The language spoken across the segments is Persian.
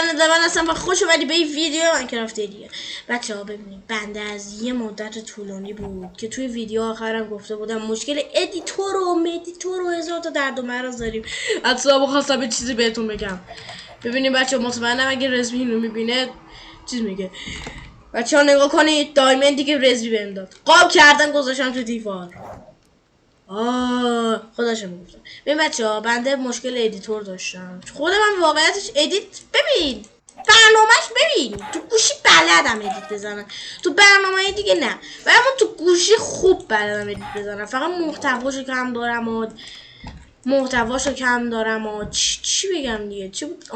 من هستم و خوش اومدی به این ویدیو ماینکرافت دیگه. بچه ها ببینید، بنده از یه مدت طولانی بود که توی ویدیو آخرم گفته بودم مشکل ادیتور و مدیتور و هزار تا درد و مرز داریم. اصلا خواستم یه چیزی بهتون بگم. ببینید بچه ها، مطمئنم اگه رزمی اینو میبینه چیز میگه. بچه ها نگاه کنید، دایمندی که رزمی بهم داد قاب کردم گذاشتم تو دیوار. خودشم میگفتم. ببین بچه ها، بنده مشکل ادیتور داشتم. خود من واقعیتش ادیت، ببین برنامهش، ببین تو گوشی بلدم ادیت بزنم، تو برنامه دیگه نه، و اما تو گوشی خوب بلدم ادیت بزنم. فقط محتواشو کم دارم و چی بگم دیگه، چی بود؟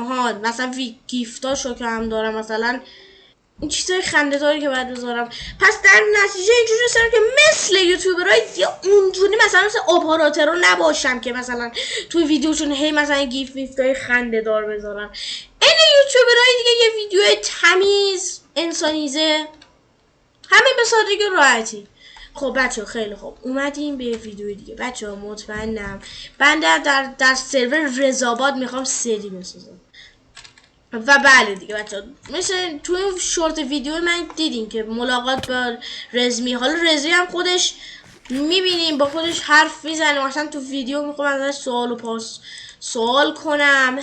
مثلا گیفتاشو کم دارم، مثلا این چیزای خنده‌داری که بعد بذارم. پس در نتیجه اینجوری هستم که مثل یوتیوبرای یا اونجوری مثلا اپراتورها نباشم که مثلا توی ویدیوشون هی مثلا گیفتای خنده‌دار بذارم. این یوتیوبرای دیگه یه ویدیو تمیز انسانیزه، همین به سادگی و راحتی. خب بچه ها، خیلی خوب، اومدیم به ویدیو دیگه. بچه ها مطمئنم بنده در سرور رضاباد میخوام سری بسازم. و بله دیگه بچه ها، مثل توی شورت ویدیو من دیدین که ملاقات با رزمی، حالا رزمی هم خودش میبینیم با خودش حرف میزنه، مثلا تو ویدیو میخوام ازش سوال کنم،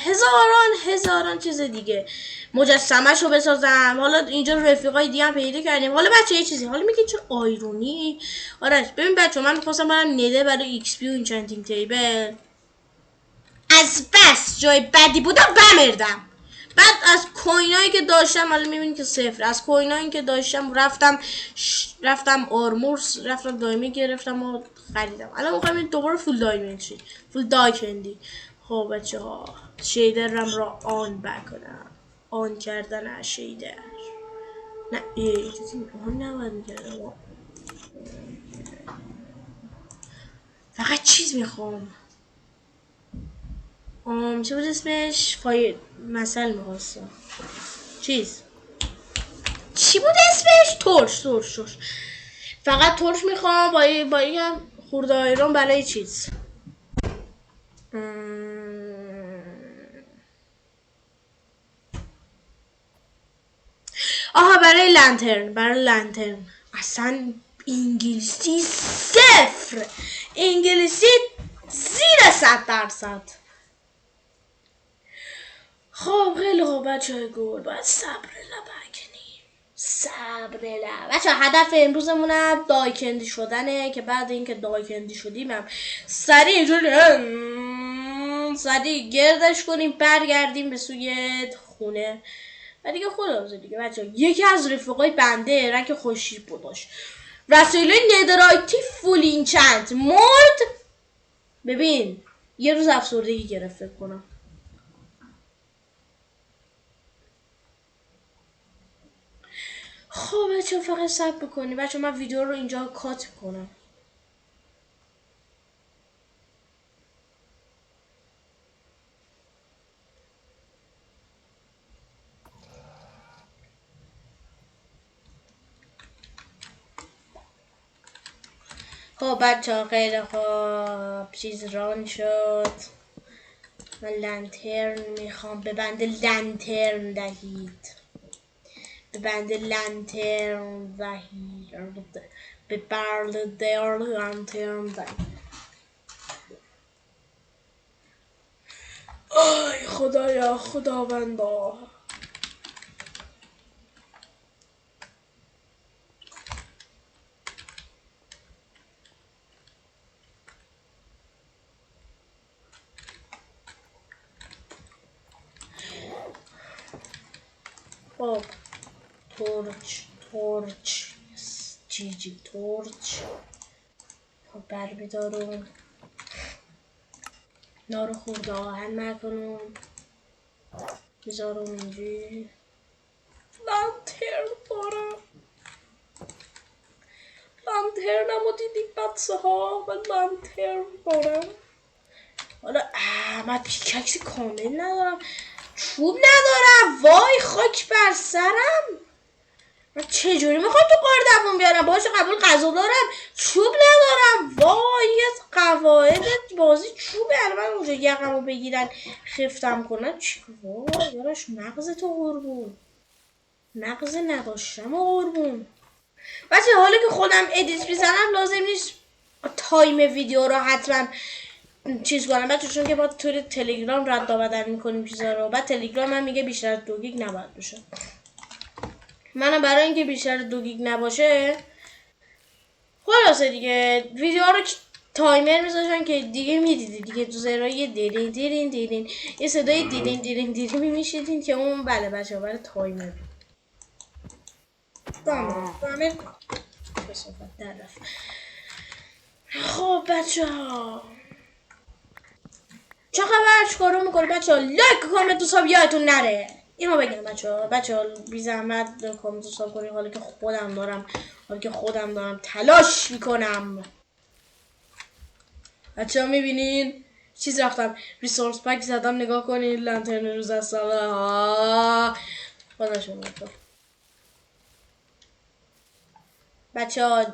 هزاران چیز دیگه، مجسمه‌ش رو بسازم. حالا اینجا رفیقای دیگه هم پیدا کردیم. حالا بچه یه چیزی، حالا میگه چه آیرونی. آره ببین بچه، من میخواستم برم نده برای ایکس پی و اینچنتینگ تیبل، از بس جای بدی بودم بمردم. بعد از کوینایی که داشتم، حالا میبینید که صفر، از کوینایی که داشتم رفتم آرمورس، رفتم دایمه گرفتم و خریدم. الان میخوایم دوباره فول دایمند شید، فول دایکندی. خب بچه ها، شیدرم را آن بکنم، آن کردن شیدر. نه آن نباید میکردم، فقط چیز میخوام. چه بود اسمش؟ مثل میخواستم چی بود اسمش؟ تورش. فقط تورش میخوام با یکم خورده آیرون برای چیز. برای لنترن. اصلا انگلیسی صفر، انگلیسی زیر 100%. خب خیلی خوب بچه های گل، باید صبر بچه هدف امروزمونم دایکندی شدنه، که بعد اینکه دایکندی شدیم هم سریع گردش کنیم، برگردیم به سوی خونه و دیگه خداحافظ دیگه بچه. یکی از رفیقای بنده رنگ خوشی داشت، رسایل ندرایتی فول اینچنت مرد. ببین یه روز افسردگی گرفت فکر کنم. خب بچه فقط صبر بکنی بچه، من ویدیو رو اینجا کات کنم. خب بچه ها، خیلی خوب، چیز ران شد. من لنترن میخوام، به بنده لنترن دهید، به بنده لنترن دهید. آی خدایا، خداوندا. خب تورچ تورچ. خب برمیدارم، نارو خورده آهن نکنم، بذارم اینجی. لانترن دارم، لانترنمو دیدید بچه ها، من لانترن دارم. حالا من پیککسی کامل ندارم، چوب ندارم، وای خاک بر سرم. من چجوری میخوام تو قاردمون بیارم؟ باشه قبول غذا دارم، چوب ندارم. وای از قواعد بازی چوبه. الان من اونجا یقمو بگیرن خفتم کنن چی؟ وای یارش مغز تو قربون، مغز نداشتم و قربون. بچه حالا که خودم ادیت میزنم لازم نیست تایم ویدیو رو حتما چیز کنم بچه، چون که با توی تلگرام رد و بدل میکنیم چیزا رو. بعد تلگرام من میگه بیشتر از 2 گیگ نباید باشه. منم برای اینکه بیشتر از 2 گیگ نباشه خلاصه دیگه ویدیو رو تایمر میذاشن که دیگه میدیدی دیگه تو زرای دیرین دیرین دیرین یه صدای دیرین دیرین دیرین میشیدین که اون بله بچه برای تایمر تایمر کسافت در رفت. خب بچه ها چه خبر؟ چیکارو میکنی بچه ها؟ لایک کامنت و ساب یادتون نره. اینو بگم بچه ها بی زحمت کامنت و ساب کنید حالا که خودم دارم تلاش میکنم. بچه ها میبینین چیز رفتم ریسورس پک زدم نگاه کنین لنترن روز از ساله خدا شما بچه ها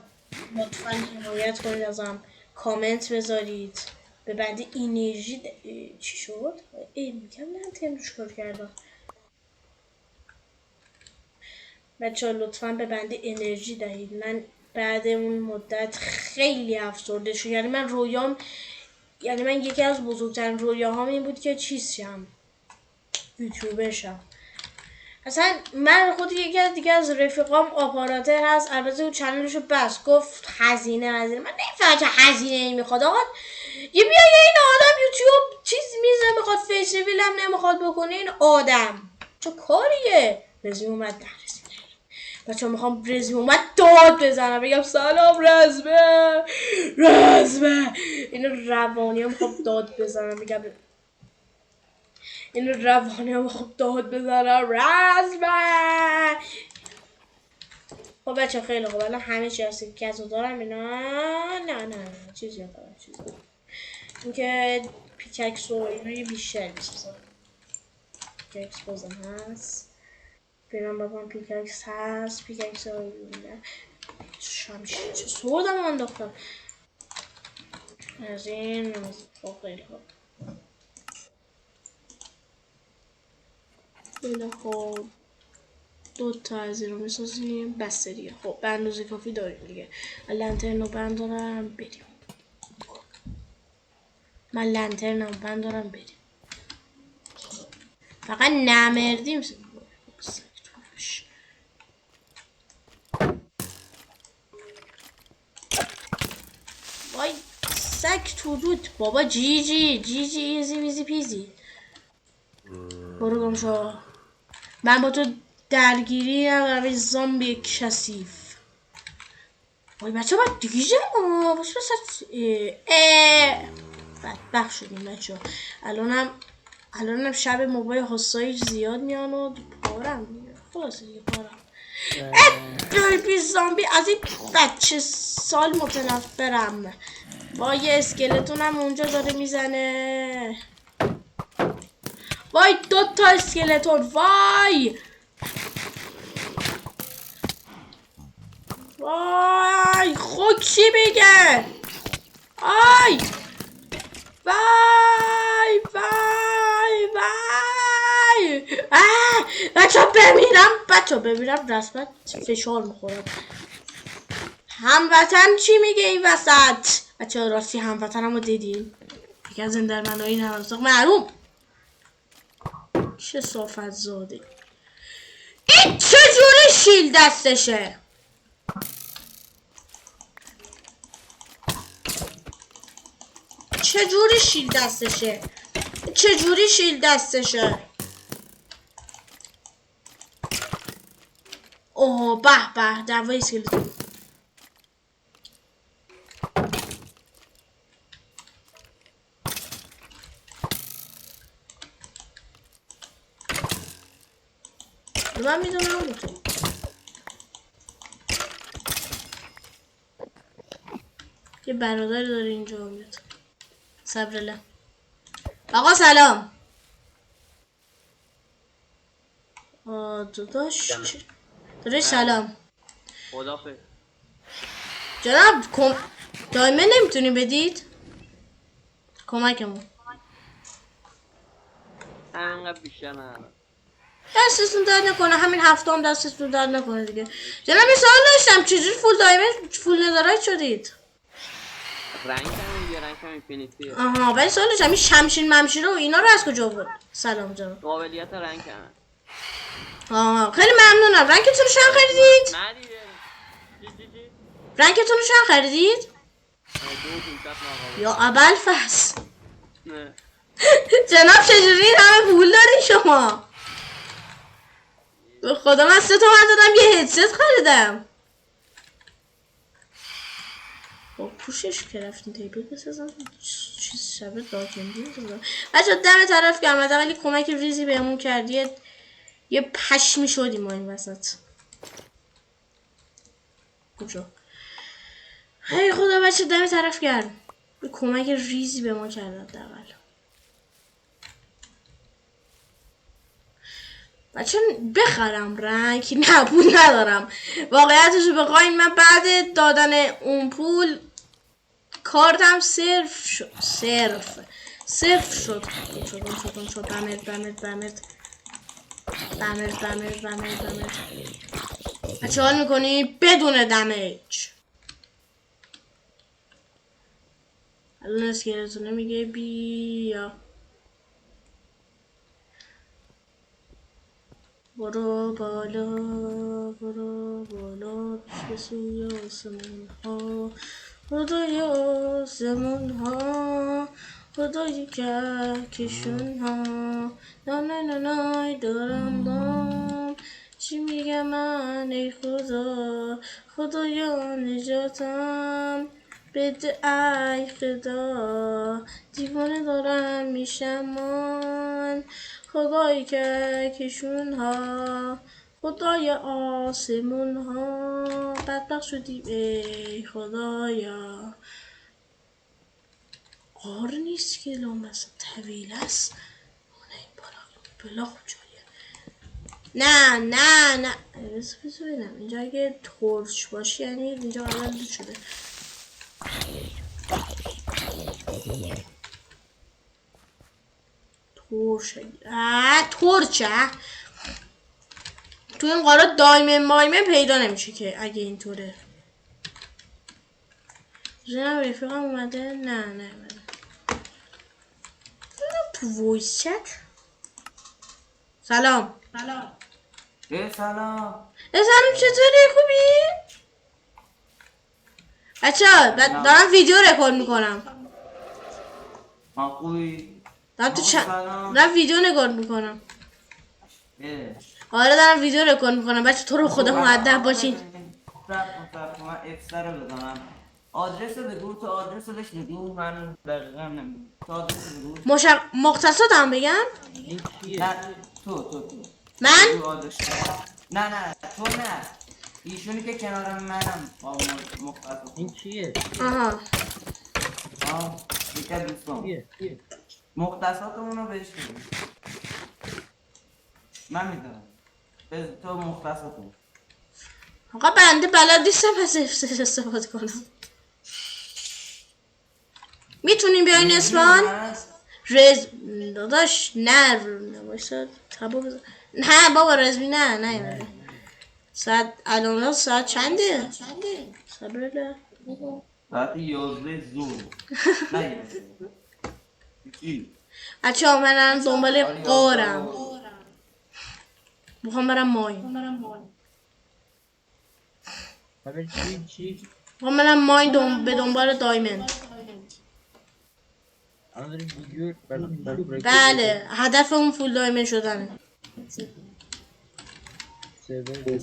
لطفا حمایت کنید ازم، کامنت بذارید به بند انرژی چی شد؟ میگم لنترن روش کار کردم. بچه ها لطفا به بند انرژی دهید. من بعد اون مدت خیلی افسرده شدم. یعنی من یکی از بزرگترین رویاهام این بود که چیز شم، یوتیوبر شم. اصلا من خود یکی از دیگه از رفیقام آپاراتر هست، البته اون چنلشو بس گفت هزینه. من نمیفهمم چه هزینه میخواد. آقا یه این آدم یوتیوب چیز میزه میخواد فیس ریویل هم نمیخواد بکنه. این آدم چه کاریه؟ رزمی اومد نرسید بچه میخوام رزمی اومد داد بزنم بگم سلام رزمه اینو روانی هم میخوام داد بزنم بگم اینو روانی هم میخوام داد بزنم رزمه. خب بچه خیلی خوب الان همه چی هستی که ازو دارم اینا نه چیزی دارم این که پیککس و اینو بیشتر میسازم. پیککس بازم هست بینم بابام پیککس هست. پیککس ها شمشیر چه سودم انداختم از این خیلی خوب خیلی خوب 2 تا از این رو میسازیم بسته دیگه. خب به اندازه کافی داریم دیگه. من لنترن رو بندارم بریم. فقط نمردیم وای سگ تو رود بابا. جی ایزی ویزی پیزی. برو گم شو. من با تو درگیری ندارم این زامبی کثیف. وای بچه باید دیگه باشه بدبخت شدیم بچه. الانم شب موبایل حسایی زیاد میان و پارم دیگه. خلاصه دیگه پارم. بیبی زامبی از این بچه سال متنفرم. وای اسکلتون هم اونجا داره میزنه. وای 2 تا اسکلتون. وای خود چی میگه؟ وای بچه بمیرم رسمت فشار میخورم. هموطن چی میگه این وسط؟ بچه راستی هموطنم رو دیدین؟ یکی از این درمنایی نمازاق معلوم چه صافت زاده. این چجوری شیل دستشه؟ چجوری شیل دستشه؟ اوه به دوای اسکلتون. من میدونم اون تو یه برادر داره اینجا میاد. صبرله آقا سلام. داداش داداش سلام. خدافظ. جناب دایمه نمیتونی بدید؟ کمکمون. انقدر بیشتر ندارم. دستتون درد نکنه، همین هفته هم دستتون درد نکنه دیگه. جناب یه سوال داشتم، چجوری فول دایمه فول نظارت شدید؟ رنگ هم دیگه، رنگ هم اینفینیتیه. آها ولی سوال داشتم این شمشیر ممشیره و اینا رو از کجا بود؟ سلام جناب. قابلیت رنگ هم. آها خیلی ممنونم. رنگتون رو چند خریدید؟ نه دیگه. چی؟ رنگتون رو چند خریدید؟ 2,500 یا ابوالفضل. نه. جناب چجوری این همه پول دارین شما؟ به خدا من 3 تومن دادم یه هدست خریدم. با پوشش که رفتین تیبل بسازم چیز شبه داکندی بسازم. بچه دم طرف که آمده ولی کمک ریزی بهمون کردی، یه پشمی شدیم ما این وسط. کجا؟ هی خدا بچه دم طرف کرد یه کمک ریزی به ما کرد حداقل. بچه بخرم رنگ نه پول ندارم واقعیتش رو بخواین. من بعد دادن اون پول کارتم صرف شد. بمرد. بچه حال میکنی بدون دمیج. الان اسکلتونه میگه بیا برو بالا به سوی آسمون ها، خدای آسمون ها، خدای کهکشون ها. نای دارم چی میگم من ای خدا، خدایا نجاتم بده ای خدا، دیوانه دارم میشم من. خدای کهکشون ها، خدای آسمون ها، بدبخت شدیم ای خدایا. قار نیست که لامصب طویل است. نه این بالا کجایه؟ نه بس ببینم اینجا اگه تورچ باشه یعنی اینجا الان دو شده. تورچه تو این قارا دایمه پیدا نمیشه که اگه اینطوره. جناب رفیقم اومده؟ نه اومده. تو وایس چت سلام. سلام چطوری خوبی؟ بچه دارم ویدیو رکورد میکنم. خوبی؟ دارم ویدیو رکورد میکنم. آره دارم ویدیو رکورد میکنم. بچه تو رو خدا مؤدب باشین. من اکستر رو بزنم. آدرس بگو، تو آدرسش بگو، من دقیقا نمیدونم. تو آدرس بگو. مختصات هم بگم؟ نه تو من؟ نه تو نه، ایشونی که کنار منم مختصات. این چیه؟ آها یکی از دوستان مختصاتمون رو بهش بگو. من میدونم تو مختصاتمون. آقا بنده بلد نیستم از استفاده کنم. میتونیم بیاین اسمان؟ داداش نه بایستا تبا بزن. نه بابا رزمی نه الان ساعت چنده؟ صبرله ساعت 11 ظهر. نه بچه ها من دنبال قارم، میخوام برم ماین. چی؟ میخوام برم ماین به دنبال دایمند. بله هدف اون فول دایمند شدنه.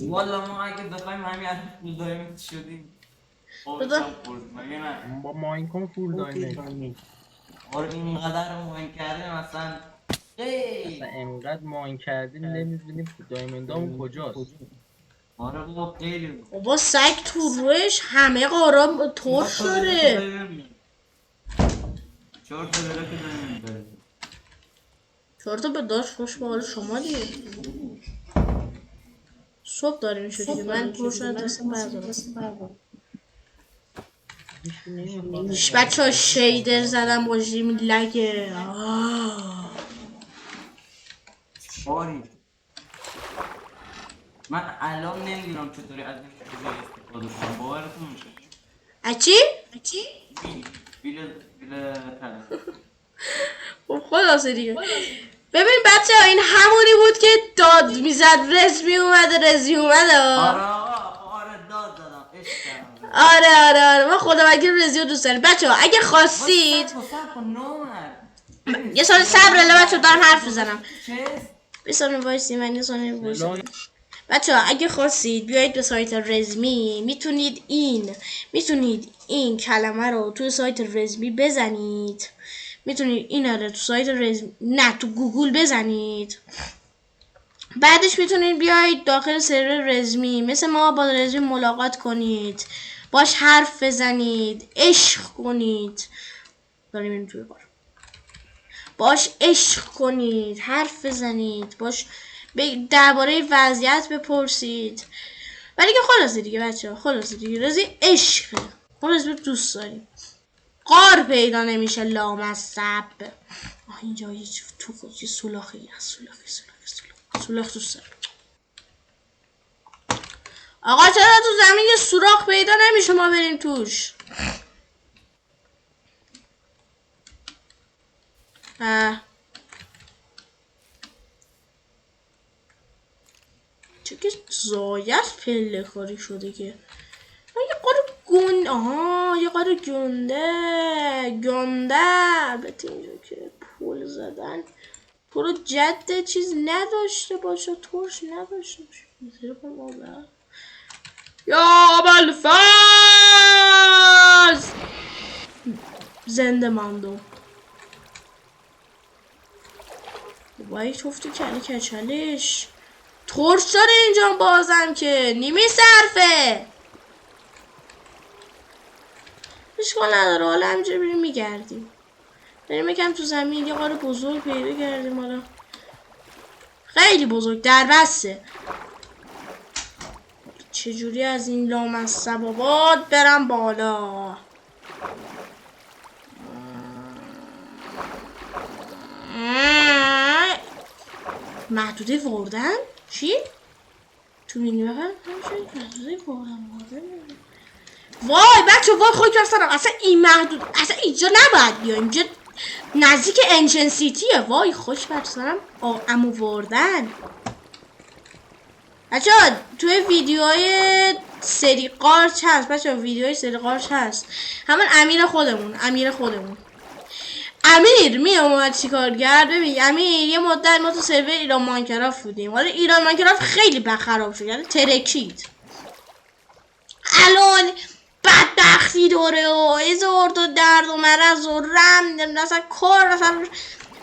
والا ما اگه بخوایم همین فول دایمند شدیم با ماین کن فول دایمند. آره اینقدر ماین کردیم اصلا انقدر ماین کردیم نمیدونیم دایمندامون کجاست. آره بابا خیلی بابا سگ تو روش همه قارا ترش داره. 4 تا داره که دایمند داره. 4 تا به داشت خوش به حال شما دیگه. صبح داره میشه دیگه. من پروشن دستم بردارم. بچه ها شیدر زدم با رژیم لگه. آری من الان نمیدونم چطوری از این چیزی استفاده کنم. باورتون میشه؟ اچی؟ بیل تره. خب خلاصه دیگه. ببین بچه ها این همونی بود که داد میزد. رزمی اومده. آره داد دادم. آره من خدا وکیل رزیو دوست دارم. بچه ها اگه خواستید یه سال صبر اله بچه ها دارم حرف بزنم. بسانی وایسی من یه سانی وایسی. بچه ها اگه خواستید بیایید به سایت رزمی. میتونید این کلمه رو توی سایت رزمی بزنید. میتونید اینا رو تو سایت رزمی تو گوگل بزنید. بعدش میتونید بیایید داخل سرور رزمی مثل ما با رزمی ملاقات کنید. باش حرف بزنید. عشق کنید. داریم این توی بار. باش عشق کنید. حرف بزنید. باش درباره وضعیت بپرسید. ولی که خلاصه دیگه بچه ها. خلاصه دیگه رزمی عشقه. خلاصه دوست داریم. قار پیدا نمیشه لامصب. اینجا یه تو یه سولاخی هست. سولاخ دوست دارم. آقا چرا تو زمین یه سوراخ پیدا نمیشه ما بریم توش؟ چه که زایه است پله کاری شده که یه قاره گنده. یه قاره گنده البته اینجا که پول زدن پول جد چیز نداشته باشه. ترش نداشته باشه. یا ابوالفضل زنده ماندم. وای توفتی کچلش ترش داره اینجا بازم که نیمی صرفه. اشکال نداره. حالا همینجا بریم میگردیم. بریم یکم تو زمین یه قاره بزرگ پیدا کردیم. حالا خیلی بزرگ در بسته. چجوری از این لامصب آباد برم بالا؟ محدوده وردن؟ چی؟ تو مینی بخم؟ محدوده وردن وای بچه وای خواهی کفترم. اصلا این محدود اصلا اینجا نباید بیایم. اینجا نزدیک انشن سیتیه. وای خوش برسنم امو وردن. بچه ها توی ویدیوهای سری قارچ هست. بچه ها ویدیوهای سری قارچ هست. همون امیر خودمون امیر می اومد چیکار کرد. ببین امیر یه مدت ما تو سرور ایران ماینکرافت بودیم. حالا ایران ماینکرافت خیلی خراب شد. یعنی ترکید. الان بدبختی داره و هزار تا درد و مرض و رم مثلا کار مثلا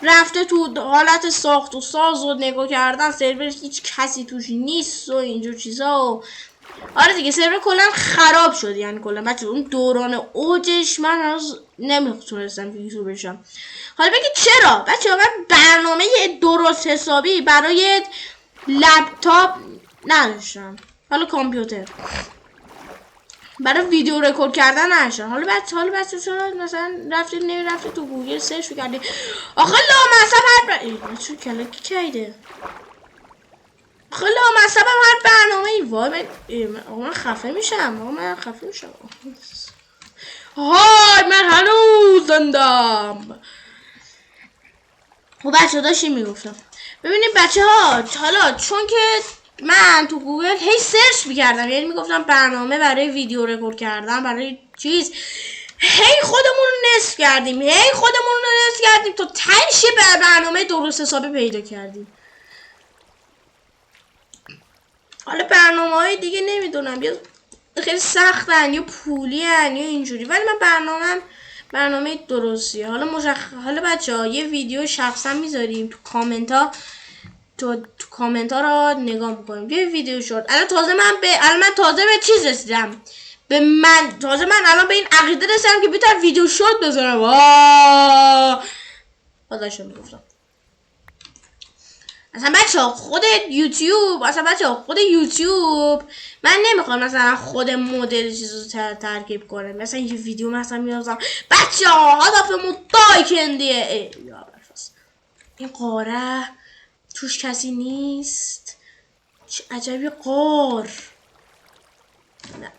رفته تو حالت ساخت و ساز و نگاه کردن سرور هیچ کسی توش نیست و اینجور چیزا و آره دیگه سرور کلا خراب شد. یعنی کلا بچه اون دوران اوجش من هنوز نمیتونستم فیزو بشم. حالا بگید چرا بچه من برنامه درست حسابی برای لپتاپ نداشتم. حالا کامپیوتر برای ویدیو رکورد کردن نشد. حالا بچه چرا مثلا رفتید تو گوگل سرچ کردید آخه لامصب هر چون کلکی کیده. آخه لامصب هر برنامه ای. وای من خفه میشم. های من هنوز زندم. خب بچه داشتیم میگفتم. ببینید بچه ها حالا چون که من تو گوگل هی سرچ میکردم یعنی میگفتم برنامه برای ویدیو رکورد کردن برای چیز هی خودمون رو نصف کردیم تا تهش برنامه درست حسابی پیدا کردیم. حالا برنامه های دیگه نمیدونم یا خیلی سختن یا پولی هن یا اینجوری ولی من برنامه درستیه. حالا بچه ها یه ویدیو شخصا میذاریم تو کامنت ها رو نگاه میکنیم. یه ویدیو شد الان من تازه به چیز رسیدم. من الان به این عقیده رسیدم که بهتر ویدیو شد بذارم. بازاشو میگفتم اصلا بچه خود یوتیوب من نمیخوام مثلا خود مدل چیزو ترکیب کنه. مثلا یه ویدیو مثلا میذارم بچه ها هدفمون دایکندیه. این قاره توش کسی نیست. چه عجبی قار. نه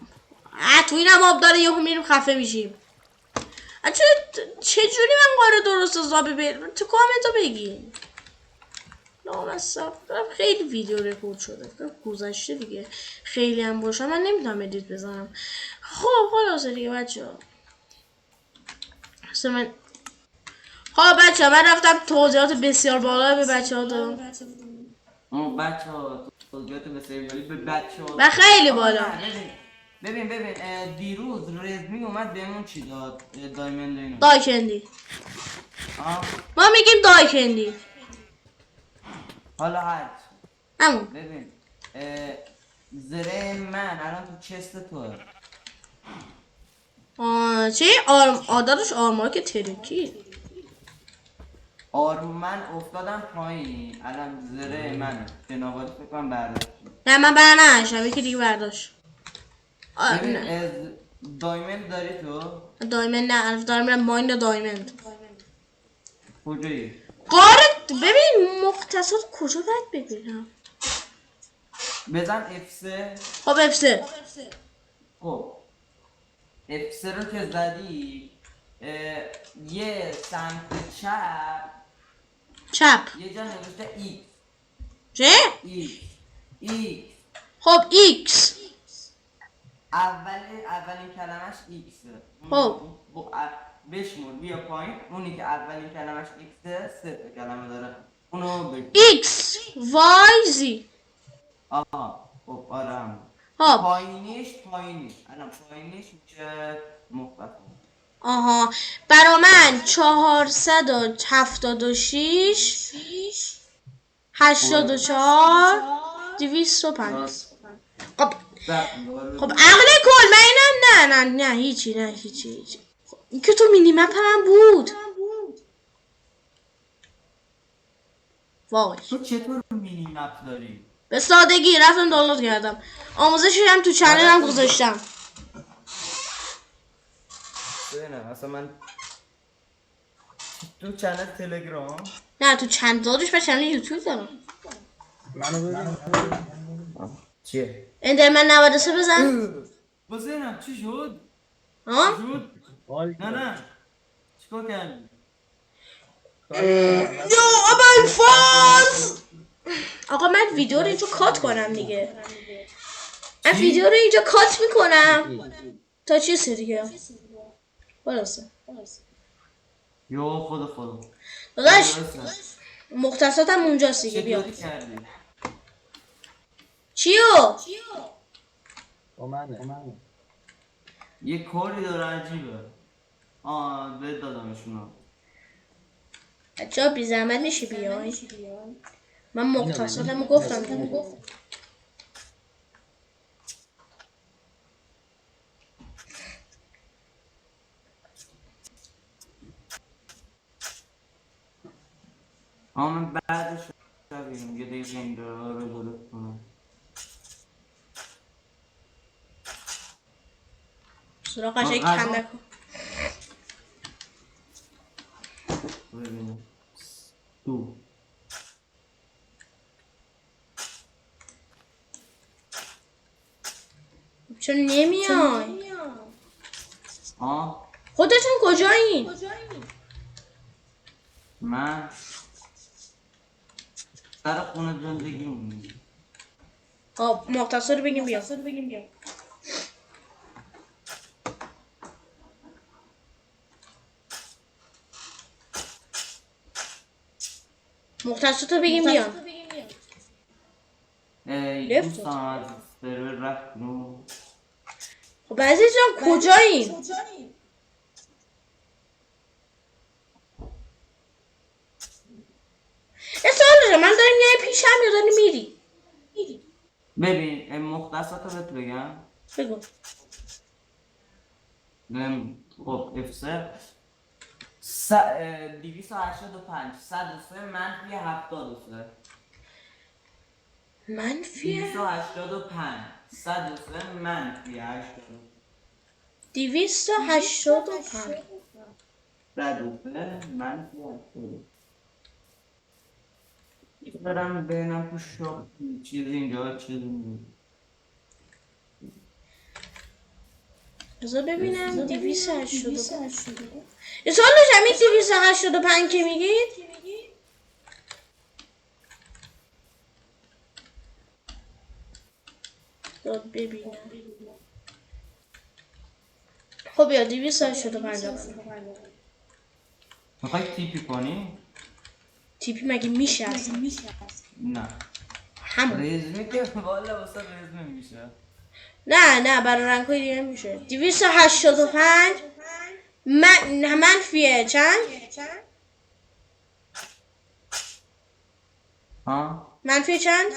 تو اینم آب داره یهو میریم خفه میشیم. چجوری من قاره درست حسابی بریم تو کامنتا بگین. خیلی ویدیو رکورد شده گذشته دیگه خیلی هم باشه من نمیتونم ادیت بزنم. خب خلاصه دیگه بچه ها من رفتم توضیحات بسیار بالا به بچه ها دادم. بچه ها توضیحات بسیار بالا به بچه ها و خیلی بالا. ببین دیروز رزمی اومد بهمون چی داد؟ دایمند اینو دایکندی. ما میگیم دایکندی. حالا هرچ همون ببین زره من الان تو چست توه. چه آدادش آرمار که ترکی من افتادم پایین الان زره منه بنابراین فکر کنم برداشت. نه من برداشتم یکی دیگه برداشت. ببین دایمند داری تو؟ دایمند نه الف دارم مایند دایمند. کجایی؟ قارت ببین مختصات کجا باید ببینم. بزن F3. خب F3. خب F3 رو که زدی یه سمت چپ یه جا نوشته X. چه؟ X خب X اولین کلمش X. خب بشمور بیا پایین اونی که اولین کلمش X 3 کلمه داره اونو بگو. X Y Z. آها خب آره خب پایینیش الان پایینیش میشه مختصر. آها برا من 476 84 205. خب عقل کل من اینم نه هیچی خب این که تو مینی مپ هم بود. وای تو چطور مینی مپ داری؟ به سادگی رفتم دانلود کردم آموزشش هم تو چنل هم گذاشتم. ببینم اصلا من تو چنل تلگرام نه تو چند دادش به چنل یوتیوب دارم. منو ببین چیه؟ اندرمن 93 بزن. بزنم چی شد؟ ها؟ نه چیکار کردی؟ یا ابل فاز. آقا من ویدیو رو اینجا کات کنم دیگه. من ویدیو رو اینجا کات میکنم تا چیزی دیگه خلاصه. یا خدا داداش مختصاتم اونجاست دیگه. بیا چیو؟ با منه یه کاری داره عجیبه. بهت دادمشونو. بچه ها بی زحمت میشه بیاین. من مختصاتم گفتم. من بعدش شبیم یه دیگه این رو درست کنم. سراغ قشنگ کنده کن. ببینیم دو چون نمیای خودتون کجایین؟ من سر خونه زندگی مونی. خب مختصر رو بگیم بیا. مختصر رو بگیم بیا. دوستان از سرور رفت کنو. خب عزیزم کجایین؟ یه سوال دارم من داریم یه پیشم یا داری میری؟ ببین مختصات رو بهت بگم. بگو. خب F3 285 103 منفی 73. منفی 285 103 منفی 80 285 103 منفی 80 برم ببینم تو شاپ چیزی اینجا چیزی نیست. بذار ببینم 285 یه سوال داشتم این 285 که میگید داد ببینم خب یا 285 میخوای تیپی کنی؟ تیپی مگه میشه اصلا نه همون رزمی که والا واسه رزمی میشه نه برای رنگ های دیگه میشه 285 منفیه چند؟ ها؟ منفی چند؟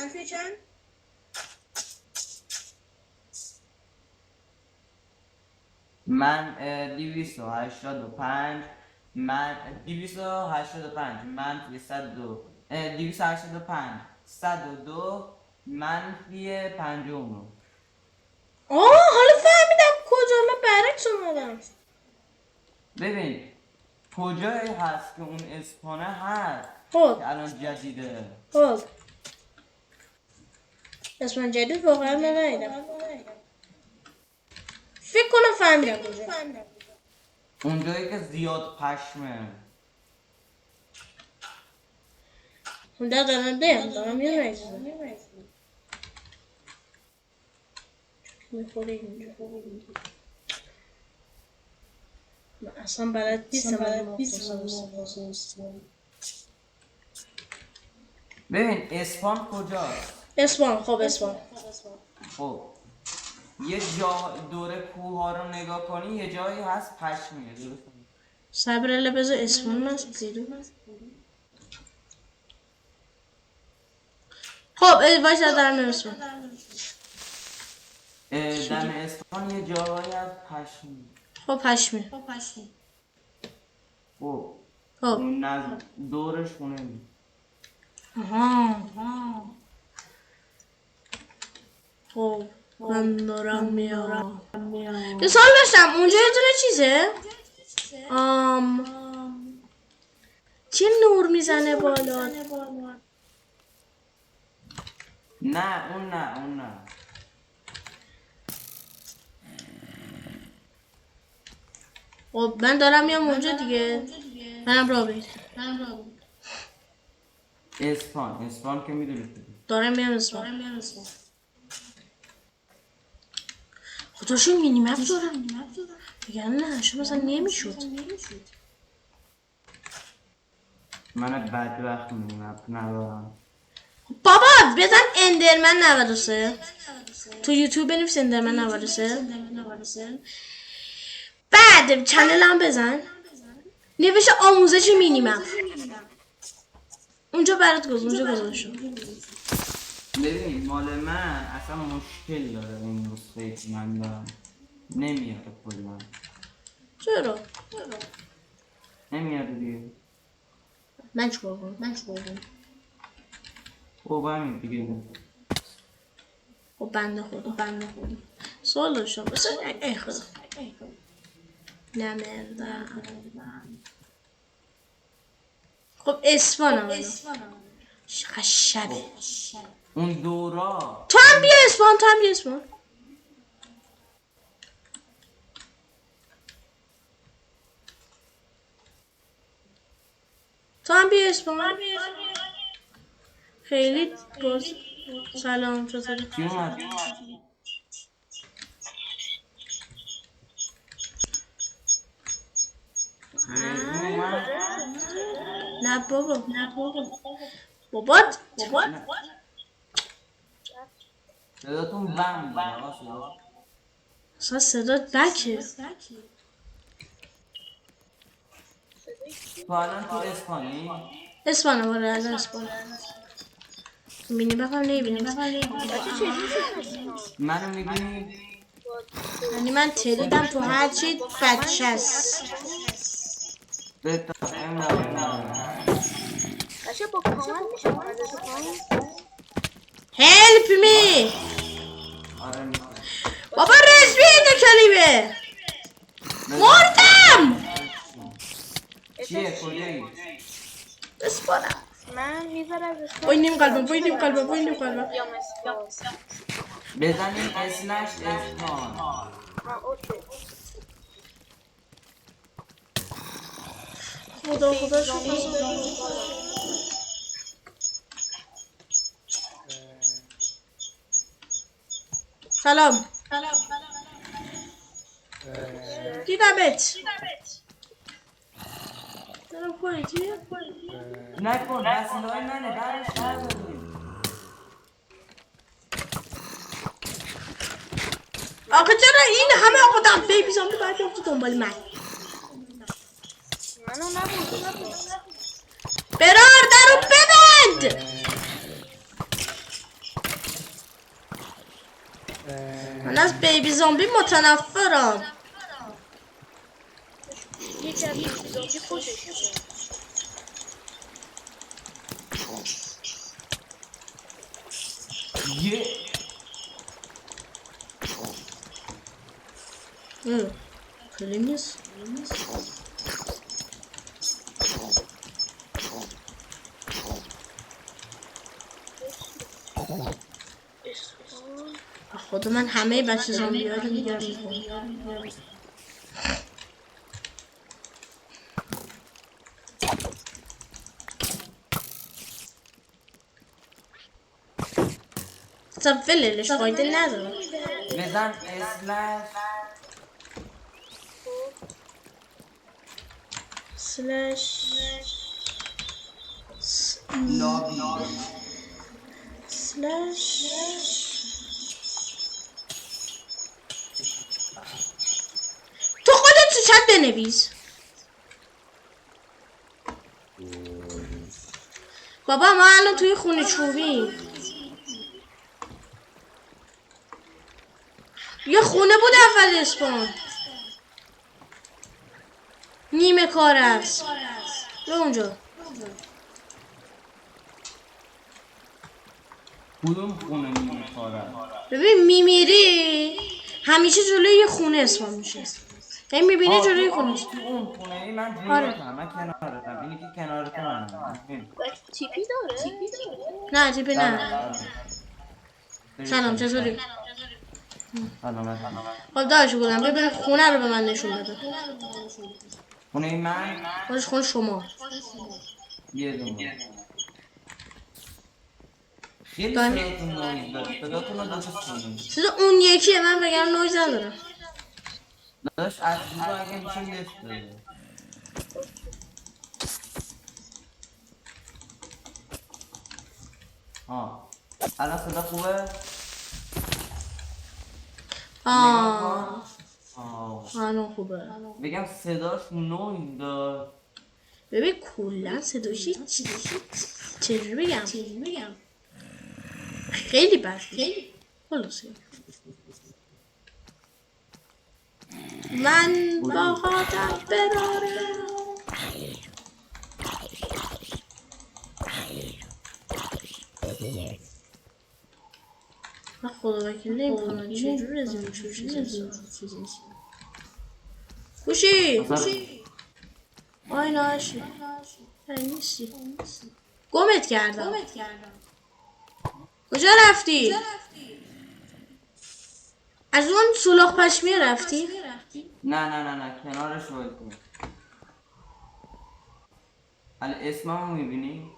من 285 من 285 منفی 102 285 102 منفی 59 حالا فهمیدم کجا من برعکس اومدم ببین کجایی هست که اون اسپانه هست خب که الان جدیده خب اسم جدید واقعا من ندیدم فکر کنم فهمیدم کجا اونجایی که زیاد پشمه در دارم یه رایزه میخوره اینجا من اصلا بلد نیستم ببین اسپان کجاست اسپان خب اسپان خب یه جا دور کوه ها رو نگاه کنی یه جایی هست پشمیه درست صبر لبزه اسپان من پیدو خب وایسا دارم اسپان دم اسپان یه جایی هست پشمیه خب پشمه خب خب اون دورش خونه آها خب من دارم میارم یه سال داشتم اونجا یه دونه چیزه چه نور میزنه بالا نه اون نه خب من دارم میام اونجا دیگه منم را بید اسپان که میدونی دارم میام اسپان خودشون مینی مپ دارم بگن نه شما مثلا نمیشد من بدبخت مینیمپ ندارم بابا بزن اندرمن 93 تو یوتیوب بنویس اندرمن 93 بعد چنل هم بزن نوشته آموزش مینی مپ اونجا برات گذاشتم ببین مال من اصلا مشکل داره این نسخه که من دارم نمیاد کلا چرا؟ نمیاد دیگه من چیکار کنم؟ خب همین دیگه خب بنده خدا سوال داشتم بس ای خدا نمردم خب اسفانم چقدر شبه اون دورا تو هم بیا اسفان خیلی باز سلام چطوری چی اومد؟ نه بابات صداتون بم بود اصلا صدات بکه تو الان تو اسپانی؟ اسپانم آره الان اسپانم بینی بخوام نمیبینیم منو میبینی؟ یعنی من تلیدم تو هر چی بچه است بچه با کامل میشه وارد کنم Help me! آره میکنم. بابا رسمی اینه کلیمه. مردم! چیه کجایی؟ بسپارم. من میذارم بایدیم قلبم بایدیم قلبم بایدیم قلبم. یا مسکو. بزنیم اسلش اسپان. اوکی. خدا شکر. سلام. دیدمت. دارم خودتی؟ نکن وسیله‌های منه برش نداریم. آخه چرا این همه آدم بیبی زامبی باید بیفته دنبال من؟ منو نبود. برار درو ببند! من از بیبی زامبی متنفرم. یکی از زوجی خوشش یه خیلی نیست. خود من همه بچه زامبی ها رو میگردم. اصلا فللش فایده نداره. بزن اسلش سلش لابی. سلش تو خودت تو چت بنویس. بابا ما الان توی خونه چوبیم. یه خونه بود اول اسپان. نیمه کار است. به اونجا. کدوم خونه میخوره؟ ببین میمیری همیشه جلوی یه خونه اسپان میشه. این میبینی جلوی خونه اسپان. اون خونه ای من آره. جلوتم من کنارتم اینی که کنارت منم. تیپی داره؟ نه تیپی نه. سلام چطوری؟ سلامت. خب داشت بودم ببین خونه رو به من نشون بده. خونه ای من خودش خونه شما. یه دونه خیلی دایم. صداتون نویز داره. صداتون رو درست کنیم. صدا اون یکیه من بگم نویز ندارم. داداش از اینجا اگه میشه لیست بده. الان صدا خوبه؟ الان خوبه. بگم صداش نویز داره. ببین کلا صداش چجوری بگم خیلی بد خلاصه من با خاطر برارم. من خدا وکیل نمی‌کنم چجوری از این چیزی خوشی آی ناشی نیستی گمت کردم کجا رفتی؟ از اون سولاخ پشمیه رفتی؟ نه کنارش باید کن. حالا اسممو میبینی؟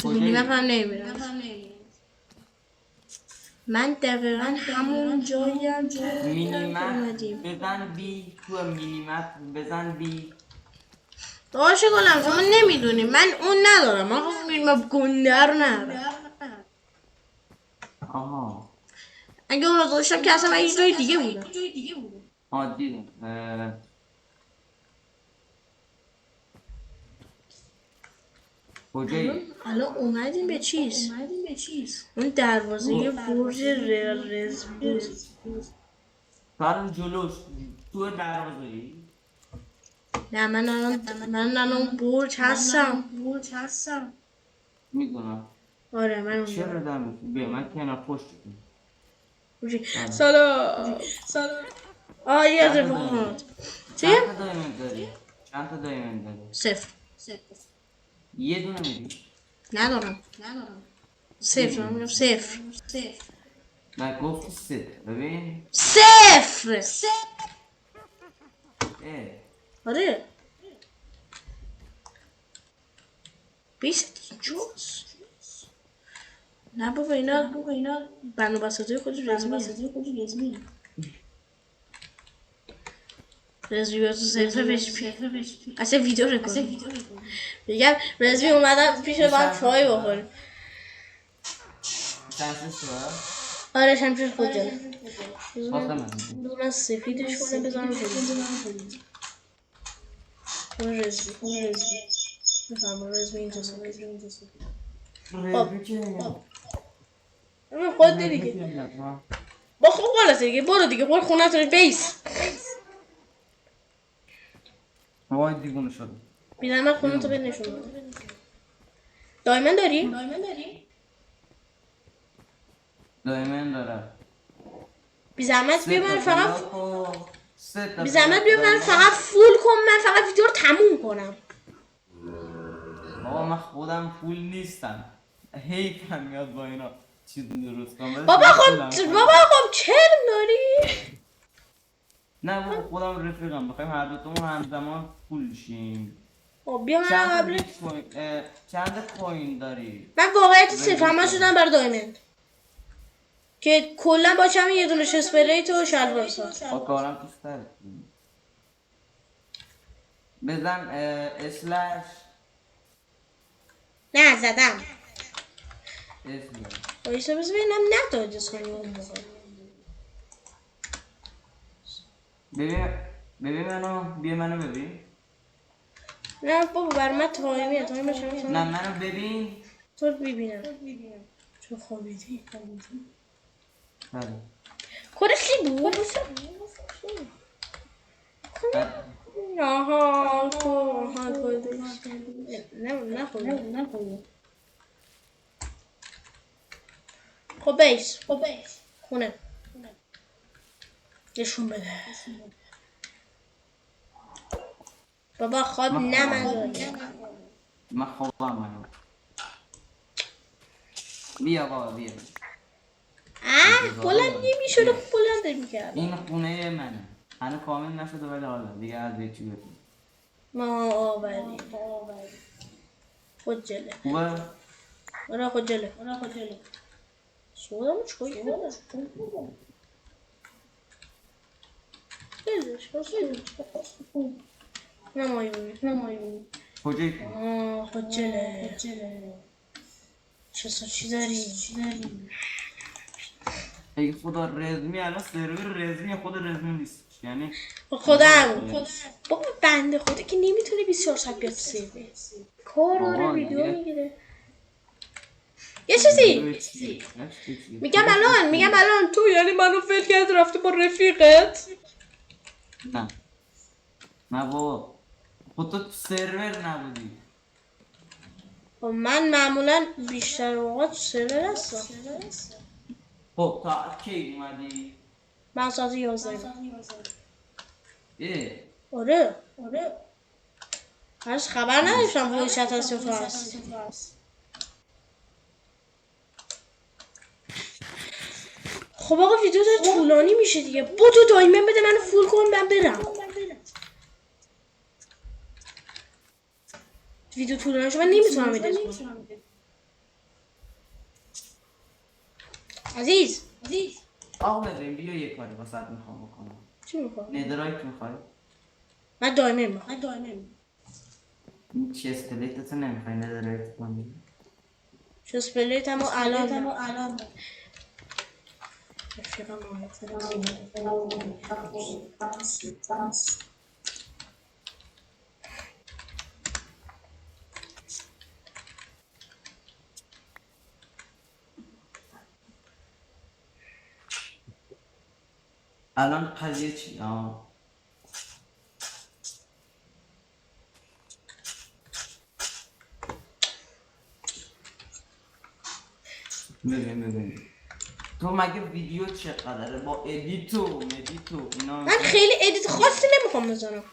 میبینی من هم نمیبینم. من دقیقا همون جاییم که مینیمت اومدیم. بزن بی تو مینیمت بزن بی. باشه گلم شما نمیدونی من اون ندارم. من خب فیلم گنده رو ندارم. آها اگه اون رو داشتم که اصلا من یه جای دیگه بودم. دیدم. کجایی؟ الان اومدیم به چیز اون دروازه برج رز بود. فرم جلوش تو دروازه‌ای؟ نه من الان برج هستم. میدونم آره من چه اونجا ردم بیا من کنار پشت سلام یه از رفاق خانات چی؟ چند تا دایموند داری؟ چند تا دایموند داری؟ صفر یه دونه میدی؟ ندارم صفر دارم میگم صفر نه گفتی سه ببین صفر اه آره بیست جوز نه بابا اینا بند و بساطه خود رزمیه رزمی تو صفر بهش اصلا ویدیو رکورد میگم رزمی اومدم پیش من چای بخوریم شمسه شوها؟ آره شمشیر خود جلو واسه من بذار من سفیدش کنه بذارم اون رزمی بفرما رزمی اینجا رزمی که اما خود دیگه با خوب خلاصه دیگه برو دیگه برو خونه تو بیس وای دیوونه شد بیدم من خونه تو بید نشون بده دایمن داری؟ دایمن داره بی زحمت بیا من فقط سه بی زحمت بیا من فقط فول کن من فقط ویدیو رو تموم کنم بابا من خودم پول نیستم حیفم میاد با اینا چیز درست کنم بابا خب چرم داری؟ نه بابا خودم رفیقم میخوایم هر دوتامون همزمان پول شیم خب بیا من چند تا قبل بیت کوین چند کوین داری؟ من واقعیت صفر همه شدم برای دایمند که کلا با چم یه دونه شسپلیت و شلوار ساز با کارم توستر بزن اسلش نه زدم اسلش بایستا بس ببینم نتاجز کنی اون موقع ببین منو بیا منو ببین نه بابا بر من تایمیه تایم شما نه منو ببین تو رو ببینم تو خوابیدی بله کدش چی بود؟ آها کدش نه خود خب بیس خونه نشون بده بابا خواب نمن من خوابم منو بیا بابا بیا بلند نمیشد بلند میکرد این خونه منه هنو کامل نشده ولی حالا دیگه از یه چی بتون ما آوری خود جله خوبه؟ آره خود جله سودمو چکایی کنه بزش نمایی کجایی کنه؟ خود جله چی داری؟ ای خدا رزمی الان سرور رزمی خود رزمی نیست یعنی خودم بابا بنده خدا که نمیتونه 24 ساعت بیاد سیوه کار داره بابا، ویدیو دیگه. میگیره یه چیزی میگم الان تو یعنی منو فیل کرد رفته با رفیقت نه بابا خود تو سرور نبودی خب من معمولا بیشتر اوقات سرور هستم خب تا کی اومدی؟ من ساعت 11 اه آره هرش خبر نداشتم وایشت هست یا تو هست خب آقا ویدیو داره طولانی میشه دیگه با تو دایمن بده منو فول کن من برم ویدیو طولانی شد من نمیتونم ویدیو کنم عزیز آقا ببین بیا یه کاری واسه میخوام بکنم چی میخوام؟ ندرایت میخوای؟ من دایمن میخوام این چی اسکلیتتو نمیخوای ندرایت کنی؟ شوز پلیت هم الان رفیقم الان قضیه چی؟ ببین تو مگه ویدیو چقدره با ادیتو اینا من خیلی ادیت خاصی نمیخوام بزنم.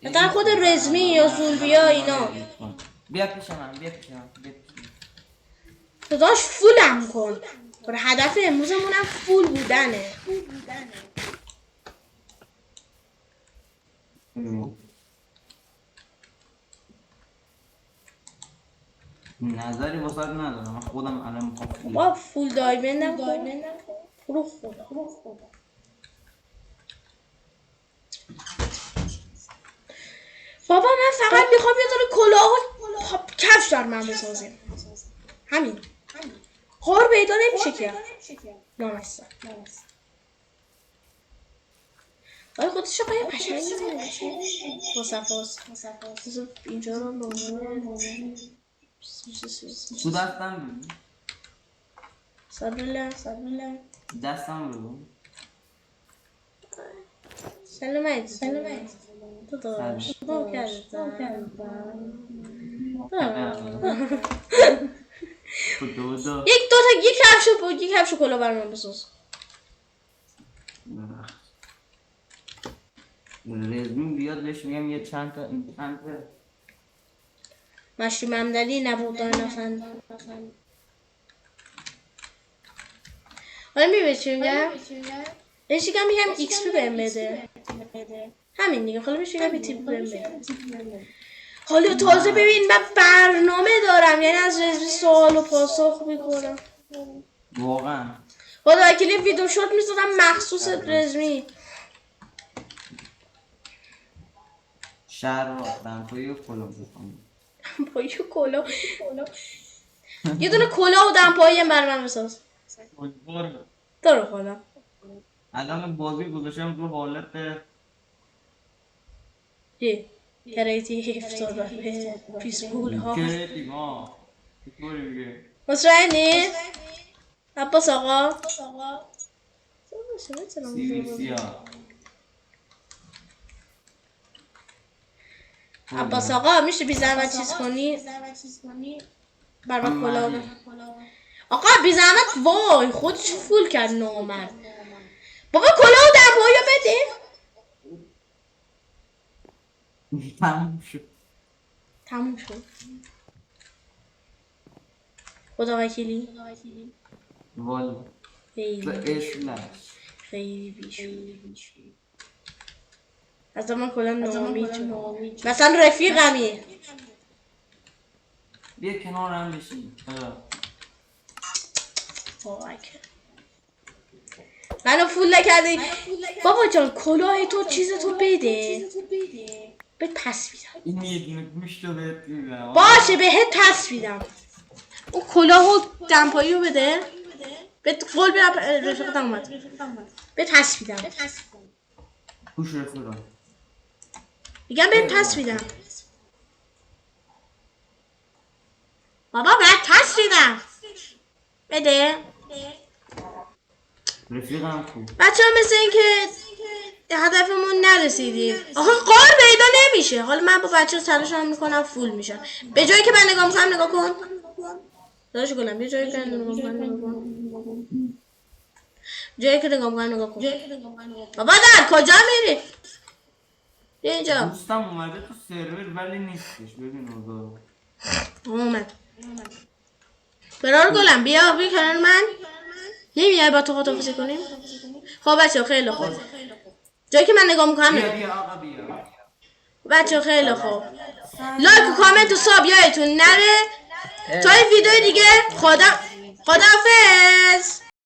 مثلا خود رزمی یا زولبیا اینا. بیا پیش من. تو داشت فولم کن. برای هدف امروزمونم فول بودنه. نظری واسه ندارم، من خودم الان میخوام با فول دایمندم رو خدا. بابا من فقط میخوام یه دونه کلاه و کفش در من بسازیم. همین. غار پیدا نمیشه که. نامستم. آره خودش رو قایم قشنگی نمیشه. مصفاست. اینجا رو لونه. تو دستم ببین. سلام. دستم ببین. سلام. تو داشت. تو یک کفش کلاه برام بساز. رزمی بیاد بهش میگم یه چند تا مشروع ممدلی نبودن اصلا. حالا میبینی چی میگم؟ بهش میگم ایکس پی بهم بده. همین دیگه. حالا بهش میگم تیپ بهم بده. حالا تازه ببین من برنامه دارم، یعنی از رزمی سوال و پاسخ میکنم. واقعا خدا وکیلی ویدیو شات میذارم مخصوص رزمی. شهر رو دمپایی و کلاه بکنم. دمپایی و کلاه. یه دونه کلاه و دمپایی هم بر من بساز. تو رو خدا. الان بازی گذاشتم رو حالت کریتیو افتاده به پیسپول ها. کریتیو ها چطوری میگه؟ مطمئنی؟ عباس آقا؟ سیویسیا عباس آقا میشه بی زحمت چیز کنی؟ بر من کلاه بده. آقا بی زحمت وای خودش فول کرد نامرد. بابا کلاه و دمپایی بده. تموم شد. خدا وکیلی. والا خیلی بیشون. از من کلا نامی مثلا رفیقمی. بیا کنارم بشین. منو فول نکردی. بابا جان کلاه تو چیز تو بده. بهت پس میدم. این یه دونه گوشت رو بهت میدم. باشه بهت پس میدم. اون کلاه و دمپایی رو بده. بهت قول بدم رفیقتم اومد. بهت پس میدم. گوش رفیقم. میگم بهت پس میدم. بابا بهت پس میدم. بده. رفیقم خوب. بچه ها مثل این که هدفمون نرسیدیم. آخه قار پیدا نمیشه. حالا من با بچه ها تلاشم میکنم فول میشم. به جایی که من نگاه میکنم نگاه کن. داشت گلم یه جایی که نگاه کن. جایی که نگاه کن. بابا در کجا میری؟ بیا اینجا. دوستم اومده تو سرور ولی نیستش. ببین اوضاع. اومد. برار گلم بیا کنار من. نمیای با تو خداحافظی کنیم؟ خب بچه خیلی خوب. جایی که من نگاه میکنم بیا آقا بیا. بچه خیلی خوب. لایک و کامنت و ساب یادتون نره. تا این ویدیو دیگه خداحافظ.